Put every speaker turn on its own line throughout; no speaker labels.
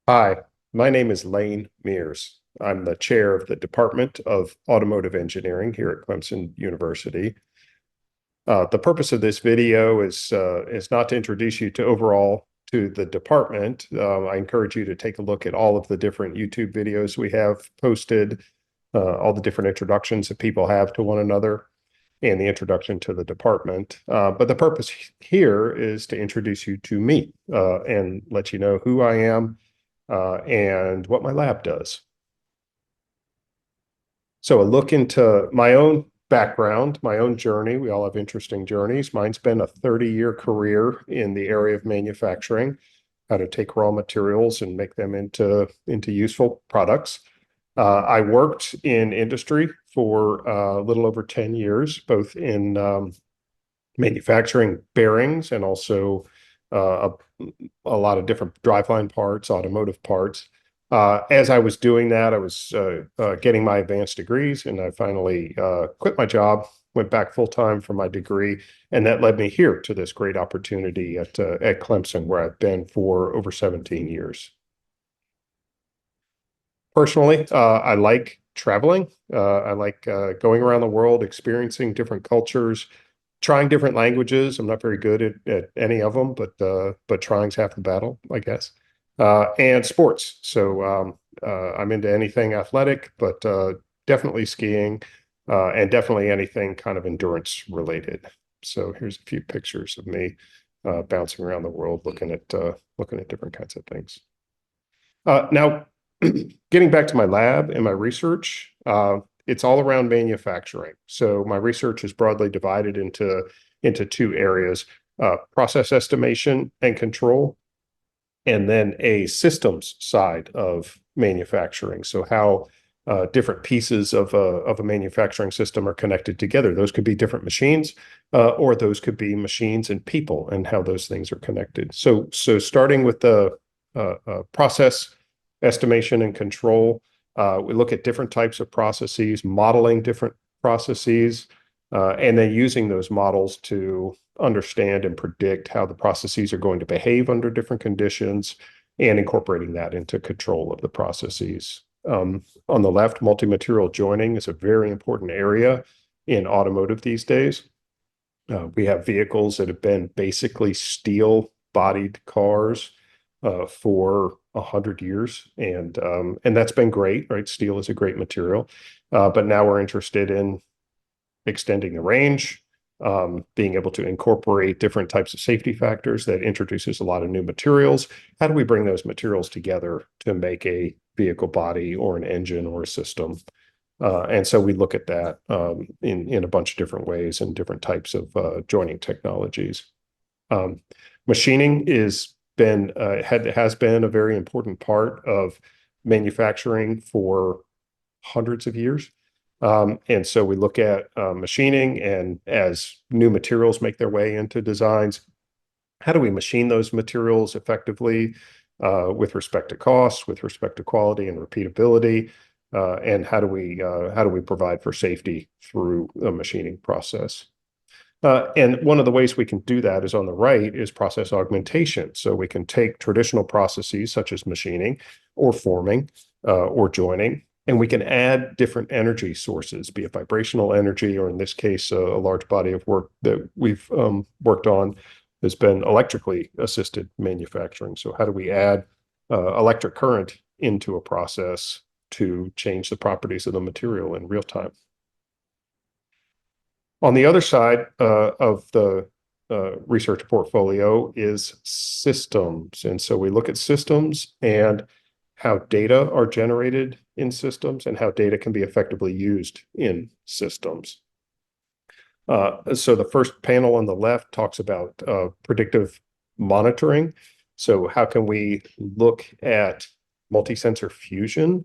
Hi, my name is Laine Mears. I'm the chair of the Department of Automotive Engineering here at Clemson University. The purpose of this video is not to introduce you to overall to the department. I encourage you to take a look at all of the different YouTube videos we have posted, all the different introductions that people have to one another, and the introduction to the department. But the purpose here is to introduce you to me and let you know who I am and what my lab does. So a look into my own background, my own journey. We all have interesting journeys. Mine's been a 30-year career in the area of manufacturing, how to take raw materials and make them into useful products. I worked in industry for a little over 10 years, both in manufacturing bearings and also uh, a lot of different driveline parts, automotive parts. As I was doing that, I was getting my advanced degrees, and I finally quit my job, went back full time for my degree, and that led me here to this great opportunity at Clemson, where I've been for over 17 years. Personally, I like traveling. I like going around the world, experiencing different cultures, trying different languages. I'm not very good at any of them, but trying's half the battle, I guess. And sports. So I'm into anything athletic, but definitely skiing, and definitely anything kind of endurance related. So here's a few pictures of me bouncing around the world, looking at different kinds of things. Now, getting back to my lab and my research, it's all around manufacturing. So my research is broadly divided into two areas, process estimation and control, and then a systems side of manufacturing. So how different pieces of a manufacturing system are connected together. Those could be different machines, or those could be machines and people, and how those things are connected. So starting with the process estimation and control, we look at different types of processes, modeling different processes, and then using those models to understand and predict how the processes are going to behave under different conditions and incorporating that into control of the processes. On the left, multi-material joining is a very important area in automotive these days. We have vehicles that have been basically steel-bodied cars for 100 years, and that's been great, right? Steel is a great material, but now we're interested in extending the range, being able to incorporate different types of safety factors that introduces a lot of new materials. How do we bring those materials together to make a vehicle body or an engine or a system? And so we look at that in a bunch of different ways and different types of joining technologies. Machining has been a very important part of manufacturing for hundreds of years. And so we look at machining, and as new materials make their way into designs, how do we machine those materials effectively with respect to cost, with respect to quality and repeatability, and how do we provide for safety through the machining process? And one of the ways we can do that is on the right is process augmentation. So we can take traditional processes such as machining or forming or joining, and we can add different energy sources, be it vibrational energy, or in this case, a large body of work that we've worked on has been electrically assisted manufacturing. So how do we add electric current into a process to change the properties of the material in real time? On the other side of the research portfolio is systems. And so we look at systems and how data are generated in systems and how data can be effectively used in systems. So the first panel on the left talks about predictive monitoring. So how can we look at multi-sensor fusion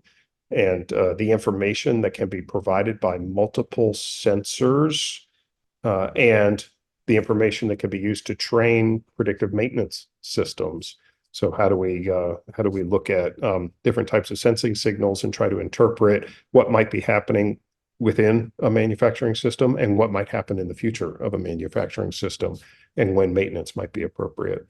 and the information that can be provided by multiple sensors and the information that can be used to train predictive maintenance systems. So how do we look at different types of sensing signals and try to interpret what might be happening within a manufacturing system and what might happen in the future of a manufacturing system and when maintenance might be appropriate?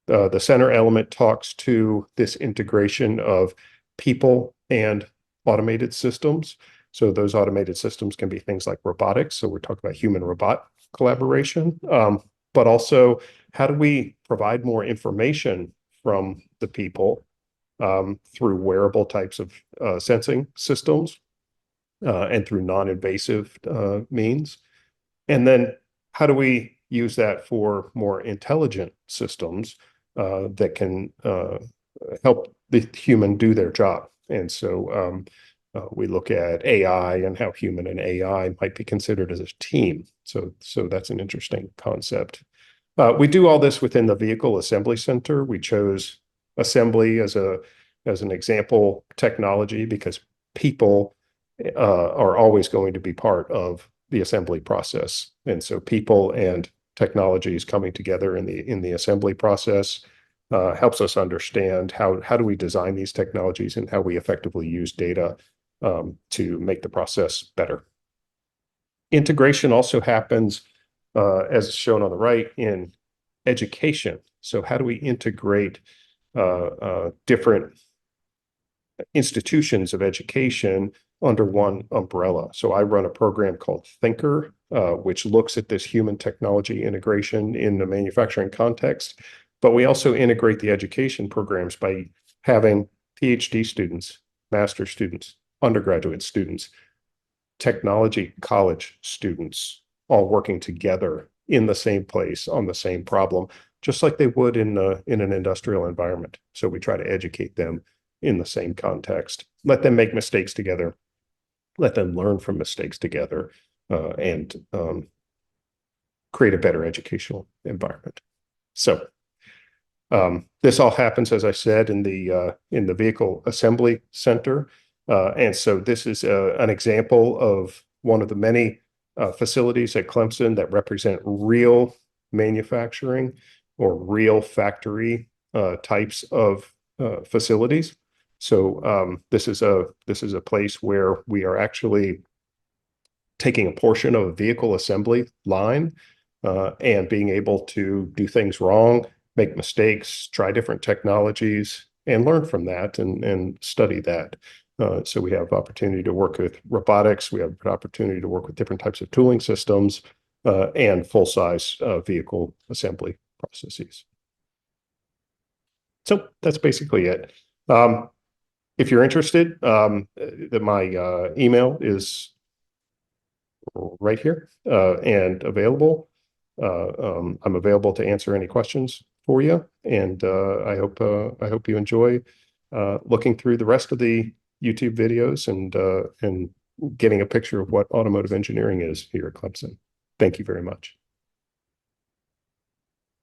The center element talks to this integration of people and automated systems. So those automated systems can be things like robotics. So we're talking about human robot collaboration, but also how do we provide more information from the people through wearable types of sensing systems and through non-invasive means. And then how do we use that for more intelligent systems that can help the human do their job? And so we look at AI and how human and AI might be considered as a team. So that's an interesting concept. We do all this within the Vehicle Assembly Center. We chose assembly as an example technology because people are always going to be part of the assembly process. And so people and technologies coming together in the assembly process helps us understand how do we design these technologies and how we effectively use data to make the process better. Integration also happens, as shown on the right, in education. So how do we integrate different institutions of education under one umbrella? So I run a program called Thinker, which looks at this human technology integration in the manufacturing context. But we also integrate the education programs by having PhD students, master's students, undergraduate students, technology college students all working together in the same place on the same problem, just like they would in an industrial environment. So we try to educate them in the same context, let them make mistakes together, let them learn from mistakes together, and create a better educational environment. So this all happens, as I said, in the Vehicle Assembly Center. And so this is an example of one of the many facilities at Clemson that represent real manufacturing or real factory types of facilities. So this is a place where we are actually taking a portion of a vehicle assembly line and being able to do things wrong, make mistakes, try different technologies, and learn from that and study that. So we have opportunity to work with robotics. We have an opportunity to work with different types of tooling systems and full-size vehicle assembly processes. So that's basically it. If you're interested, my email is right here and available. I'm available to answer any questions for you, and I hope you enjoy looking through the rest of the YouTube videos and getting a picture of what automotive engineering is here at Clemson. Thank you very much.